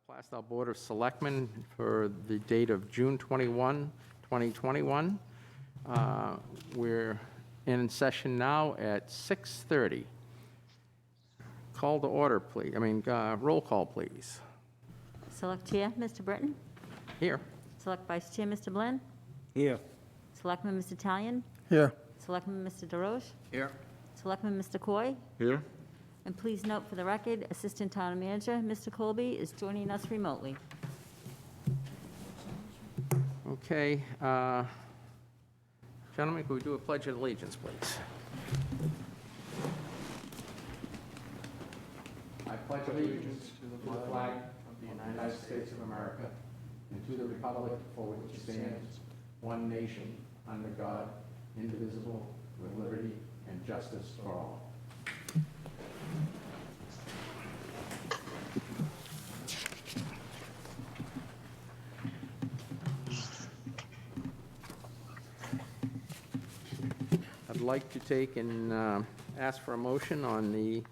Plaistow Board of Selectmen for the date of June 21, 2021. We're in session now at 6:30. Call to order, please. Roll call, please. Select Chair, Mr. Britton. Here. Select Vice Chair, Mr. Blinn. Here. Selectman, Mr. Talion. Here. Selectman, Mr. DeRoche. Here. Selectman, Mr. Coy. Here. And please note for the record, Assistant Town Manager, Mr. Colby, is joining us remotely. Okay. Gentlemen, could we do a pledge of allegiance, please? I pledge allegiance to the flag of the United States of America and to the republic for which it stands, one nation, under God, indivisible, with liberty and justice for all. I'd like to take and ask for a motion on the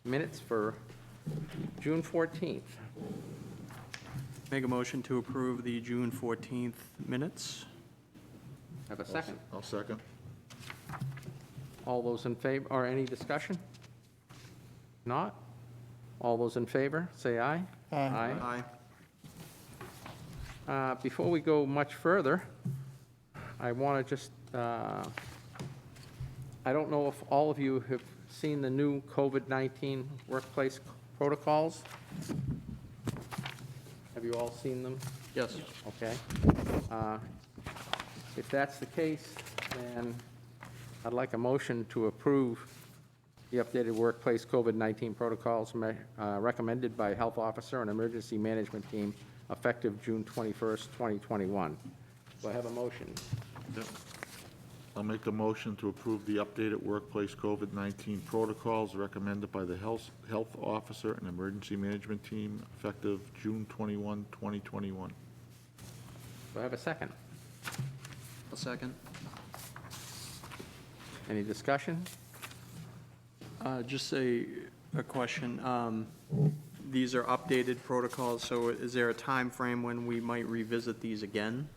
minutes for June 14th. Make a motion to approve the June 14th minutes. Have a second? I'll second. All those in favor, or any discussion? Not? All those in favor, say aye. Aye. Before we go much further, I want to just, I don't know if all of you have seen the new COVID-19 workplace protocols. Have you all seen them? Yes. Okay. If that's the case, then I'd like a motion to approve the updated workplace COVID-19 protocols recommended by Health Officer and Emergency Management Team effective June 21st, 2021. Do I have a motion? Yep. I'll make the motion to approve the updated workplace COVID-19 protocols recommended by the Health Officer and Emergency Management Team effective June 21, 2021. Do I have a second? A second. Any discussion? Just a question. These are updated protocols, so is there a time frame when we might revisit these again?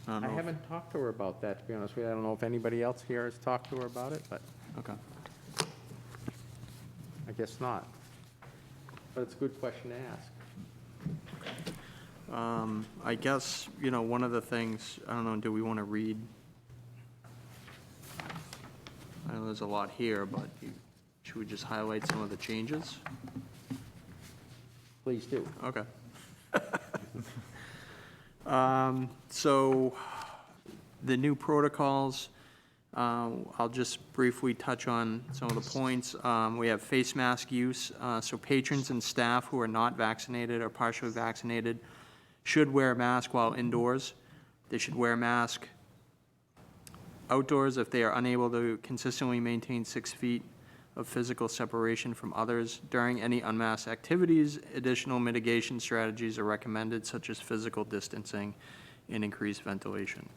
I don't know if- haven't talked to her about that, to be honest with you. I don't know if anybody else here has talked to her about it, but Okay. I guess not. But it's a good question to ask. I guess, one of the things, I don't know, do we want to read? I know there's a lot here, but should we just highlight some of the changes? Please do. Okay. So the new protocols, I'll just briefly touch on some of the points. We have face mask use. So patrons and staff who are not vaccinated or partially vaccinated should wear a mask while indoors. They should wear a mask outdoors if they are unable to consistently maintain 6 feet of physical separation from others. During any unmasked activities, additional mitigation strategies are recommended, such as physical distancing and increased ventilation.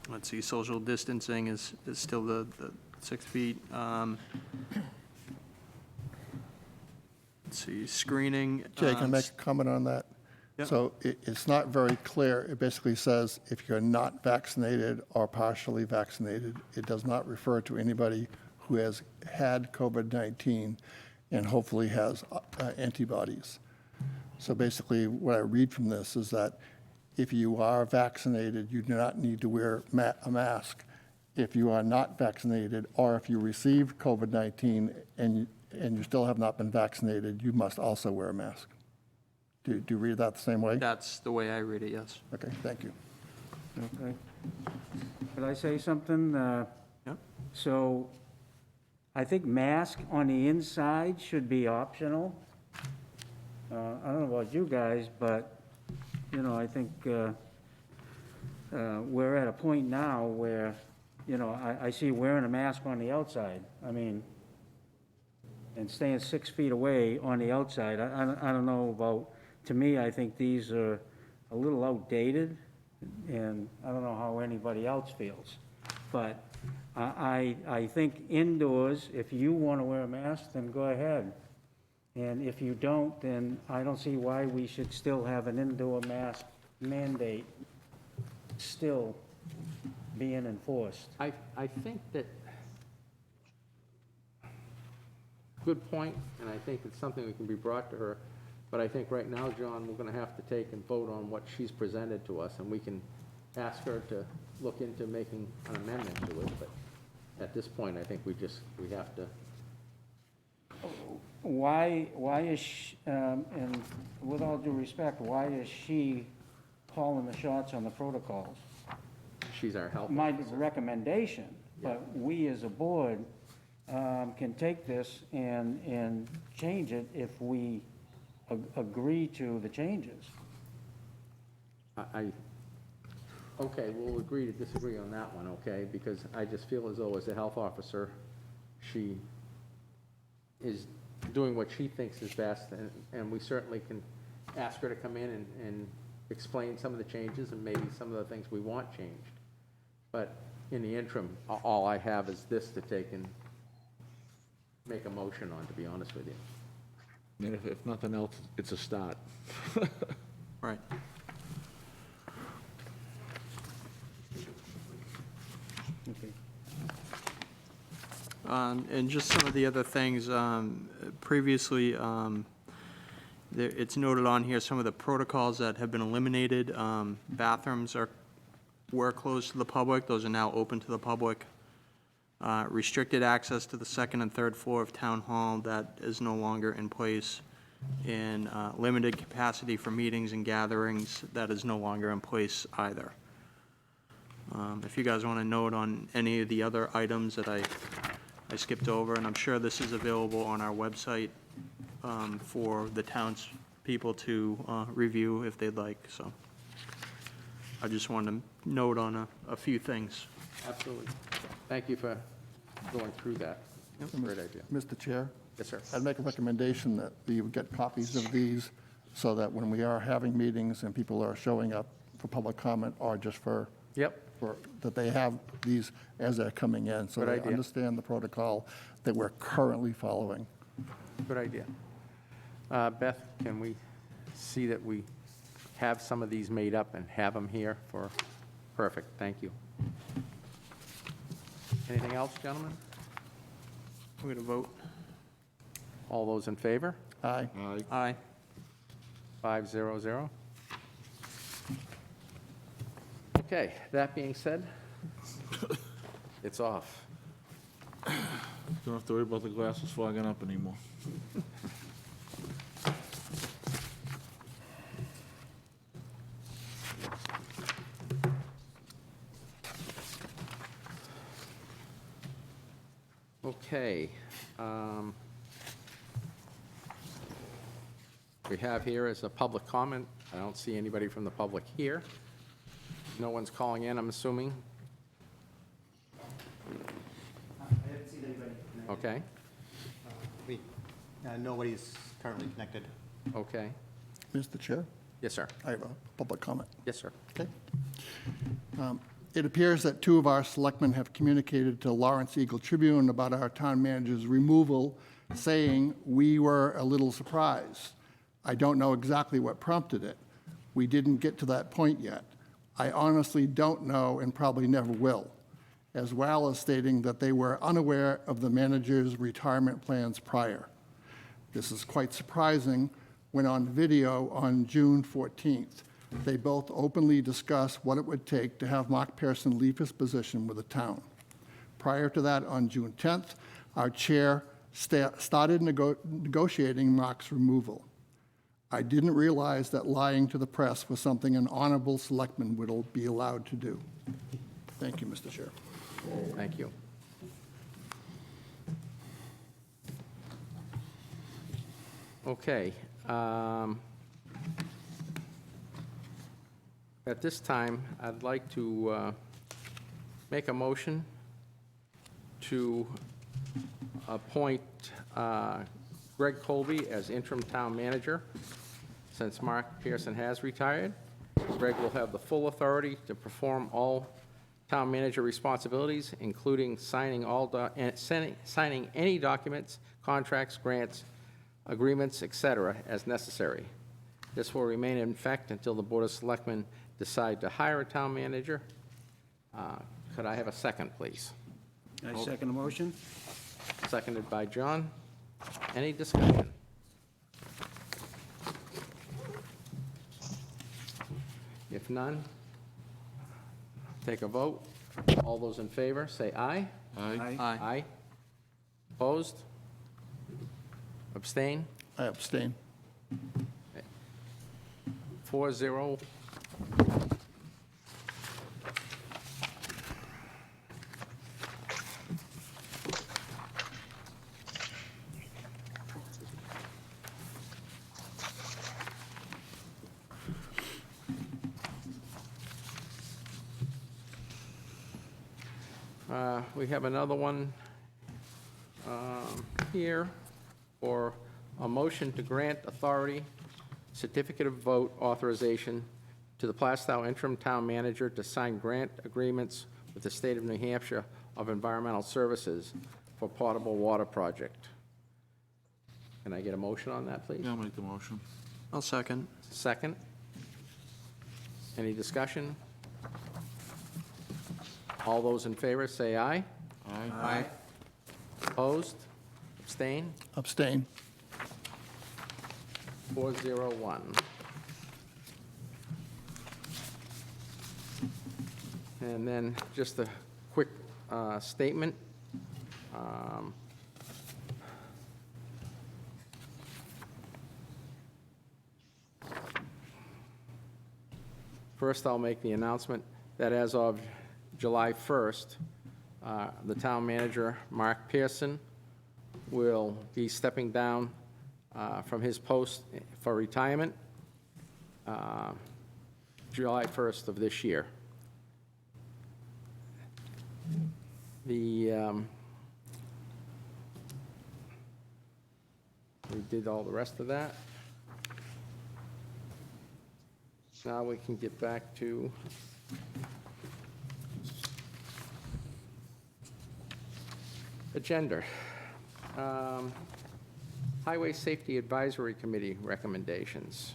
Let's see, social distancing is still the 6 feet. Let's see, screening. Jay, can I make a comment on that? Yep. So it's not very clear. It basically says if you're not vaccinated or partially vaccinated. It does not refer to anybody who has had COVID-19 and hopefully has antibodies. So basically, what I read from this is that if you are vaccinated, you do not need to wear a mask. If you are not vaccinated, or if you received COVID-19 and you still have not been vaccinated, you must also wear a mask. Do you read that the same way? That's the way I read it, yes. Okay, thank you. Okay. Could I say something? Yep. So I think mask on the inside should be optional. I don't know about you guys, but, I think we're at a point now where, I see wearing a mask on the outside. And staying 6 feet away on the outside. I don't know about, to me, I think these are a little outdated, and I don't know how anybody else feels. But I think indoors, if you want to wear a mask, then go ahead. And if you don't, then I don't see why we should still have an indoor mask mandate still being enforced. I think that, good point, and I think it's something that can be brought to her, but I think right now, John, we're gonna have to take and vote on what she's presented to us, and we can ask her to look into making an amendment to it, but at this point, I think we have to, Why is, and with all due respect, why is she calling the shots on the protocols? she's our help. My recommendation, but we as a board can take this and change it if we agree to the changes. Okay, we'll agree to disagree on that one, okay? Because I just feel as though as a health officer, she is doing what she thinks is best, and we certainly can ask her to come in and explain some of the changes and maybe some of the things we want changed. But in the interim, all I have is this to take and make a motion on, to be honest with you. And if nothing else, it's a start. Right. Okay. And just some of the other things, previously, it's noted on here, some of the protocols that have been eliminated. Bathrooms were closed to the public, those are now open to the public. Restricted access to the second and third floor of Town Hall, that is no longer in place. And limited capacity for meetings and gatherings, that is no longer in place either. If you guys want to note on any of the other items that I skipped over, and I'm sure this is available on our website for the townspeople to review if they'd like, so. I just wanted to note on a few things. Absolutely. Thank you for going through that. Great idea. Mr. Chair, Yes, sir. I'd make a recommendation that we would get copies of these so that when we are having meetings and people are showing up for public comment or just for, Yep, that they have these as they're coming in, so Good they idea. understand the protocol that we're currently following. good idea. Beth, can we see that we have some of these made up and have them here for, perfect, thank you. Anything else, gentlemen? We're going to vote. All those in favor? Aye. Aye. Aye. 500. Okay, that being said, it's off. Don't have to worry about the glasses fogging up anymore. Okay. We have here is a public comment. I don't see anybody from the public here. No one's calling in, I'm assuming. I haven't seen anybody connected. Okay, Nobody's currently connected. okay. Mr. Chair, Yes, sir. I have a public comment. Yes, sir. Okay. It appears that two of our selectmen have communicated to Lawrence Eagle Tribune about our town manager's removal, saying, "We were a little surprised. I don't know exactly what prompted it. We didn't get to that point yet. I honestly don't know and probably never will," as well as stating that they were unaware of the manager's retirement plans prior. This is quite surprising when on video on June 14th, they both openly discussed what it would take to have Mark Pearson leave his position with the town. Prior to that, on June 10th, our chair started negotiating Mark's removal. I didn't realize that lying to the press was something an honorable selectman would be allowed to do. Thank you, Mr. Chair. Thank you. Okay. At this time, I'd like to make a motion to appoint Greg Colby as interim town manager. Since Mark Pearson has retired, Greg will have the full authority to perform all town manager responsibilities, including signing any documents, contracts, grants, agreements, etc., as necessary. This will remain in effect until the Board of Selectmen decide to hire a town manager. Could I have a second, please? I second the motion. Seconded by John. Any discussion? If none, take a vote. All those in favor, say aye. Aye. Aye. Opposed? Abstain? I abstain. 4-0. We have another one here for a motion to grant authority, certificate of vote authorization to the Plaistow interim town manager to sign grant agreements with the state of New Hampshire of environmental services for potable water project. Can I get a motion on that, please? Yeah, I'll make the motion. I'll second. Second. Any discussion? All those in favor, say aye. Aye. Opposed? Abstain? Abstain. 401. And then just a quick statement. First, I'll make the announcement that as of July 1st, the town manager, Mark Pearson, will be stepping down from his post for retirement July 1st of this year. We did all the rest of that. Now we can get back to agenda. Highway Safety Advisory Committee recommendations.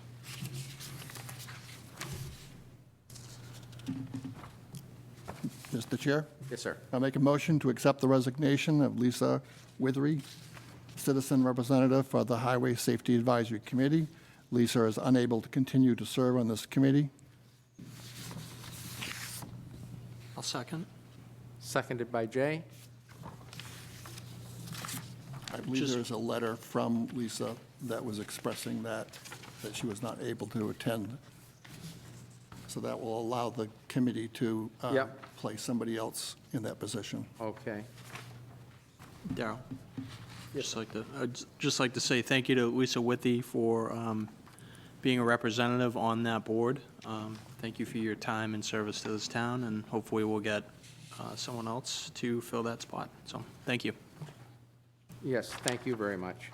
Mr. Chair, Yes, sir. I make a motion to accept the resignation of Lisa Witheri, citizen representative for the Highway Safety Advisory Committee. Lisa is unable to continue to serve on this committee. I'll second. Seconded by Jay. I believe there's a letter from Lisa that was expressing that she was not able to attend. So that will allow the committee to Yep. place somebody else in that position. Okay. Darrell? I'd just like to say thank you to Lisa Withey for being a representative on that board. Thank you for your time and service to this town, and hopefully we'll get someone else to fill that spot. So, thank you. Yes, thank you very much.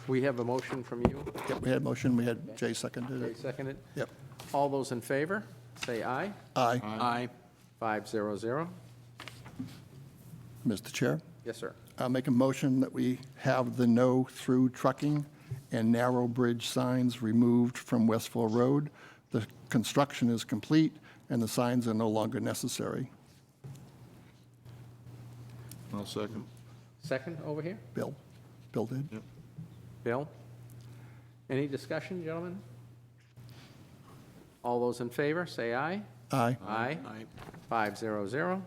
We have a motion from you. Yep, we had a motion, we had Jay seconded Jay it. seconded. Yep. All those in favor, say aye. Aye. Aye. 500. Mr. Chair, Yes, sir. I'll make a motion that we have the no-through trucking and narrow bridge signs removed from Westville Road. The construction is complete, and the signs are no longer necessary. I'll second. Second over here? Bill? Bill did? Yep. Bill? Any discussion, gentlemen? All those in favor, say aye. Aye. Aye. Aye. 500.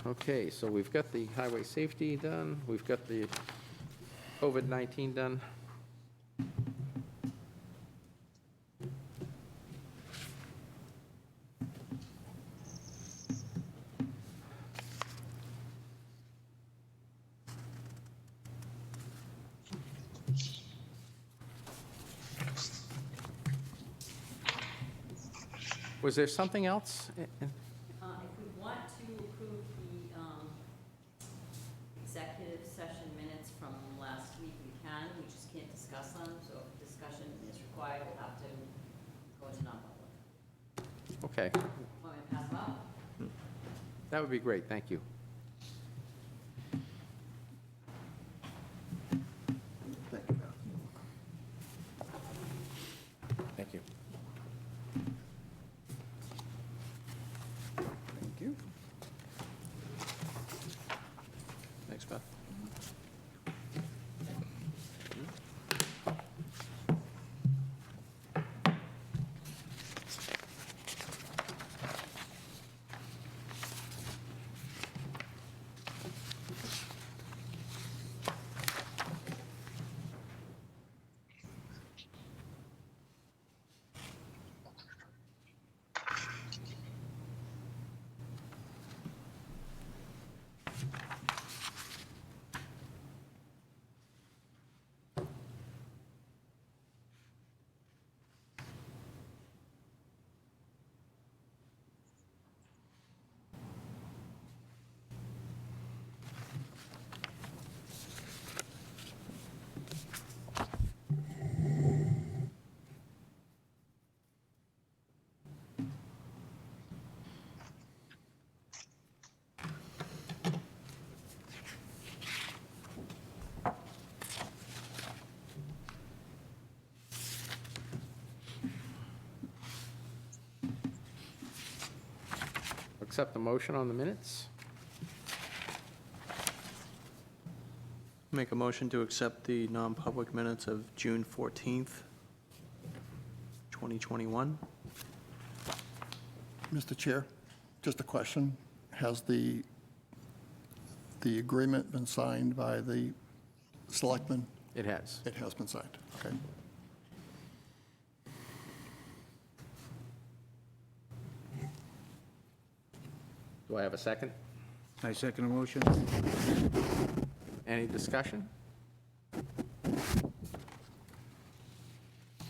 Okay, so we've got the highway safety done, we've got the COVID-19 done. Was there something else? If we want to approve the executive session minutes from last week, we can, we just can't discuss them, so if discussion required, we'll have to go into non-public. Okay, Want me to pass them out? that would be great, thank you. Thank you. Thank you. Thanks, Beth. Accept the motion on the minutes? Make a motion to accept the non-public minutes of June 14th, 2021. Mr. Chair, just a question. Has the agreement been signed by the selectmen? It has. It has been signed, okay. Do I have a second? I second the motion. Any discussion?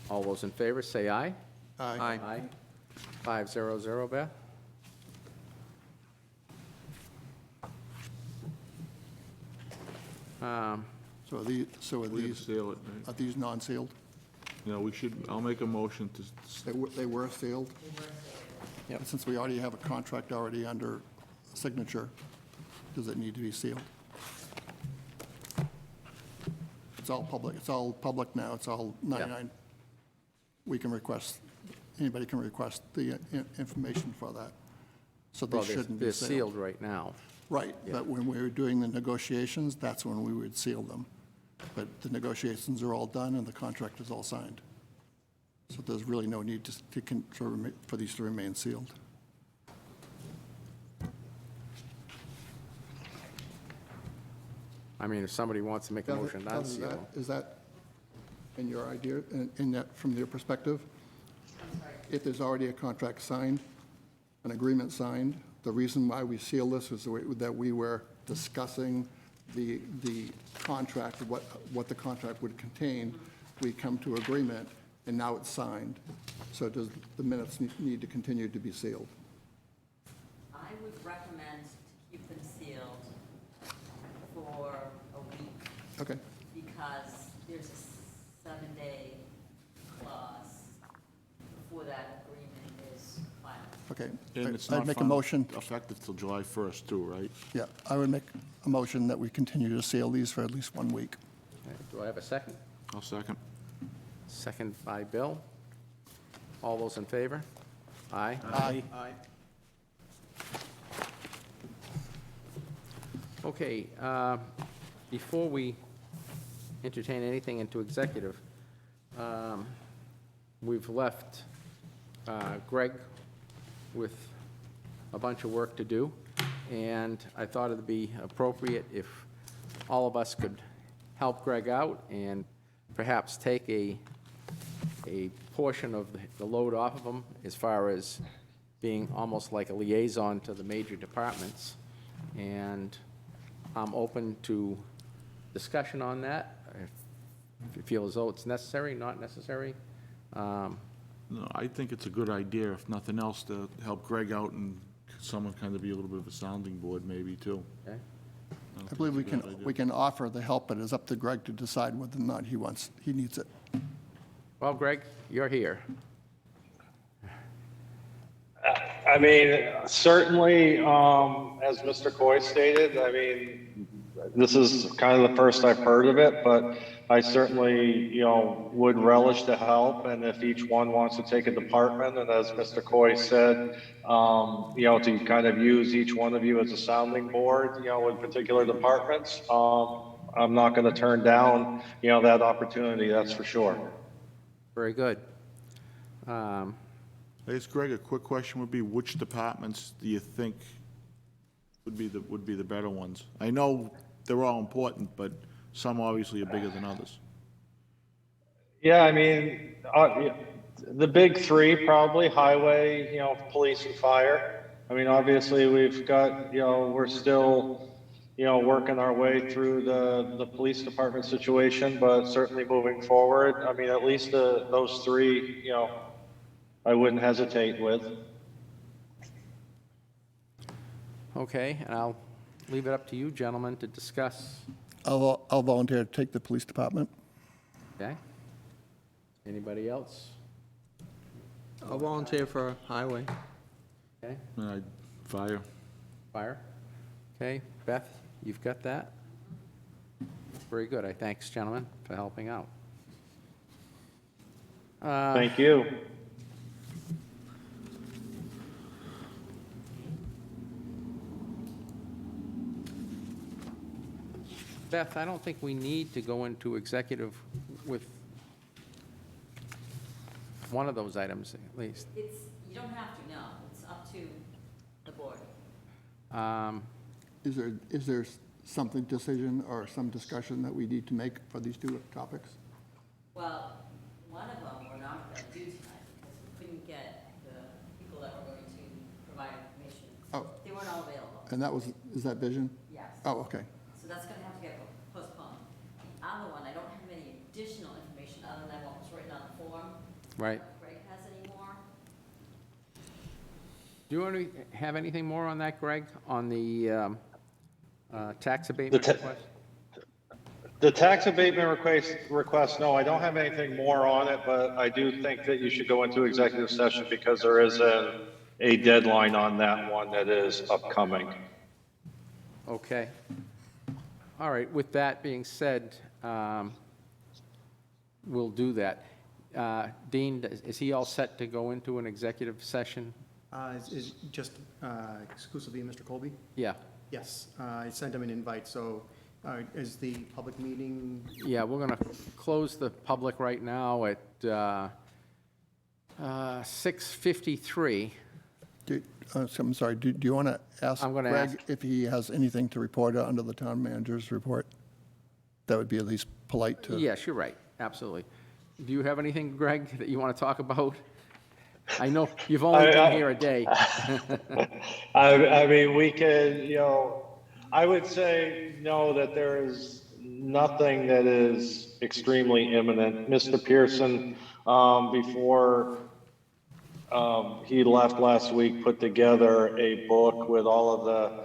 All those in favor, say aye. Aye. Aye. 500, Beth? So are these, We can seal it, right? are these non-sealed? No, we should, I'll make a motion to, They were sealed? Yep. And since we already have a contract already under signature, does it need to be sealed? It's all public now, it's all 99. We can request, anybody can request the information for that. So they Well, shouldn't they're be sealed. sealed right now. Right, Yeah. but when we were doing the negotiations, that's when we would seal them. But the negotiations are all done and the contract is all signed. So there's really no need for these to remain sealed. I mean, if somebody wants to make a motion not Other than seal, that, is that in your idea, in that, from your perspective? If there's already a contract signed, an agreement signed, the reason why we seal this is that we were discussing the contract, what the contract would contain. We come to agreement, and now it's signed. So does the minutes need to continue to be sealed? I would recommend to keep them sealed for a week Okay, because there's a 7-day clause before that agreement is filed. okay. and it's I'd not make a final- motion, effective till July 1st too, right? yeah, I would make a motion that we continue to seal these for at least 1 week. okay, do I have a second? I'll second. Second by Bill. All those in favor? Aye. Aye. Aye. Okay, before we entertain anything into executive, we've left Greg with a bunch of work to do, and I thought it'd be appropriate if all of us could help Greg out and perhaps take a portion of the load off of him as far as being almost like a liaison to the major departments. And I'm open to discussion on that, if you feel as though it's necessary, not necessary. No, I think it's a good idea, if nothing else, to help Greg out and someone kind of be a little bit of a sounding board maybe too. Okay? I believe we can offer the help, but it's up to Greg to decide whether or not he needs it. Well, Greg, you're here. I mean, certainly, as Mr. Coy stated, I mean, this is kind of the first I've heard of it, but I certainly, would relish to help. And if each one wants to take a department, and as Mr. Coy said, to kind of use each one of you as a sounding board, with particular departments, I'm not going to turn down, that opportunity, that's for sure. Very good. I guess, Greg, a quick question would be, which departments do you think would be the better ones? I know they're all important, but some obviously are bigger than others. Yeah, I mean, the big three probably highway, police and fire. I mean, obviously we've got, we're still, working our way through the police department situation, but certainly moving forward, I mean, at least those three, I wouldn't hesitate with. Okay, and I'll leave it up to you gentlemen to discuss. I'll volunteer to take the police department. Okay? Anybody else? I'll volunteer for highway. Okay, Fire. fire? Okay, Beth, you've got that? Very good. I thanks, gentlemen, for helping out. Thank you. Beth, I don't think we need to go into executive with one of those items, at least. You don't have to, no, it's up to the board. Is there something, decision or some discussion that we need to make for these two topics? Well, one of them we're not going to do tonight because we couldn't get the people that were going to provide information. Oh. They weren't all available. And is that vision? Yes. Oh, okay. So that's going to have to get postponed. The other one, I don't have any additional information other than what was written on the form. Right. If Greg has any more? Do you want to have anything more on that, Greg, on the tax abatement request? The tax abatement request, no, I don't have anything more on it, but I do think that you should go into executive session because there is a deadline on that one that is upcoming. Okay. All right, with that being said, we'll do that. Dean, is he all set to go into an executive session? Is just exclusively Mr. Colby? Yeah. Yes, I sent him an invite, so is the public meeting? Yeah, we're going to close the public right now at 6:53. I'm sorry, do you want to ask I'm gonna Greg ask. if he has anything to report under the town manager's report? That would be at least polite to. Yes, you're right, absolutely. Do you have anything, Greg, that you want to talk about? I know you've only been here a day. I mean, we could, I would say, no, that there is nothing that is extremely imminent. Mr. Pearson, before he left last week, put together a book with all of the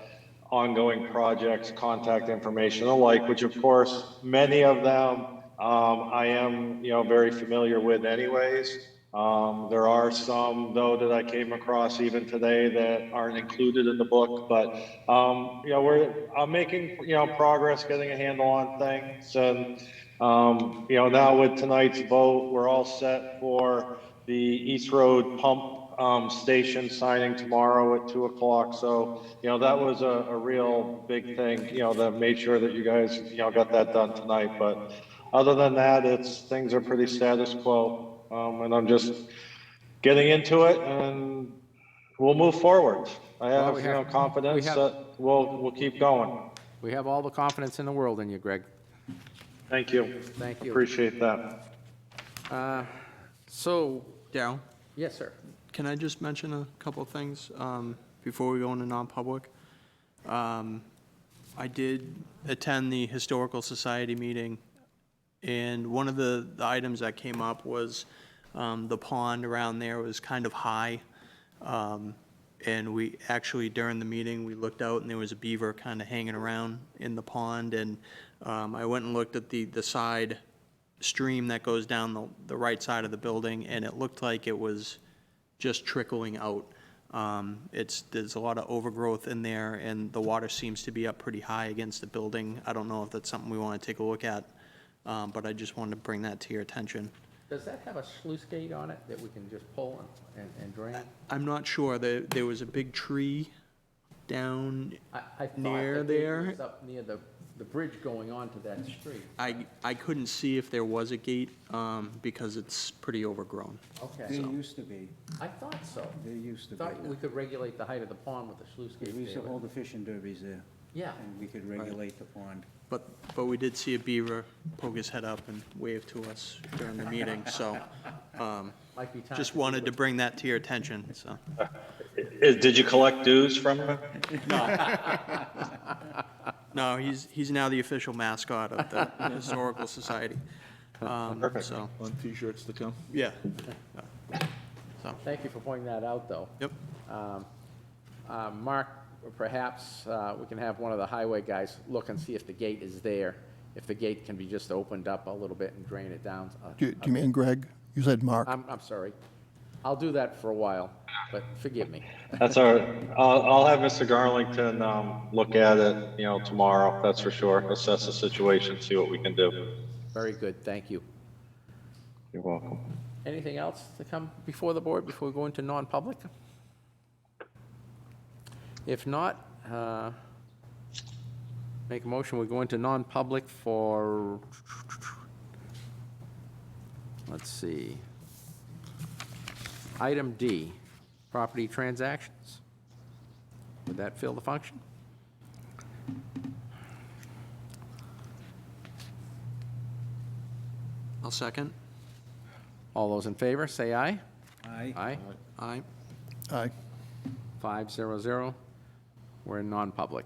ongoing projects, contact information alike, which of course, many of them I am, very familiar with anyways. There are some, though, that I came across even today that aren't included in the book, but, I'm making, progress, getting a handle on things. And, now with tonight's vote, we're all set for the East Road pump station signing tomorrow at 2 o'clock. So, that was a real big thing, that made sure that you guys, got that done tonight. But other than that, things are pretty status quo. And I'm just getting into it, and we'll move forward. I have, Well, confidence that we'll keep going. We have all the confidence in the world in you, Greg. Thank you. Thank you. Appreciate that. So, Darryl, yes, sir. can I just mention a couple of things before we go into non-public? I did attend the Historical Society meeting, and one of the items that came up was the pond around there was kind of high. And we actually, during the meeting, we looked out and there was a beaver kind of hanging around in the pond. And I went and looked at the side stream that goes down the right side of the building, and it looked like it was just trickling out. There's a lot of overgrowth in there, and the water seems to be up pretty high against the building. I don't know if that's something we want to take a look at, but I just wanted to bring that to your attention. Does that have a sluice gate on it that we can just pull and drain? I'm not sure. There was a big tree down I thought near the gate there. was up near the bridge going onto that street. I couldn't see if there was a gate, because it's pretty overgrown. There Okay, used to be, I thought so. there used to be. Thought we could regulate the height of the pond with the sluice gate. We used to there. hold the fishing derbies there, Yeah, and we could regulate the pond. But we did see a beaver poke his head up and wave to us during the meeting, so might be time. just wanted to bring that to your attention, so. Did you collect dues from him? No, he's now the official mascot of the Historical Society. So, On T-shirts to come? yeah. So, Thank you for pointing that out, though. yep. Mark, perhaps we can have one of the highway guys look and see if the gate is there, if the gate can be just opened up a little bit and drain it down. Do you mean Greg? You said Mark. I'm sorry. I'll do that for a while, but forgive me. That's all right. I'll have Mr. Garlington, look at it, tomorrow, that's for sure. Assess the situation, see what we can do. Very good, thank you. You're welcome. Anything else to come before the board before we go into non-public? If not, make a motion, we go into non-public for, let's see, item D, property transactions. Would that fill the function? I'll second. All those in favor, say aye. Aye. Aye. Aye. Aye. 500. We're in non-public.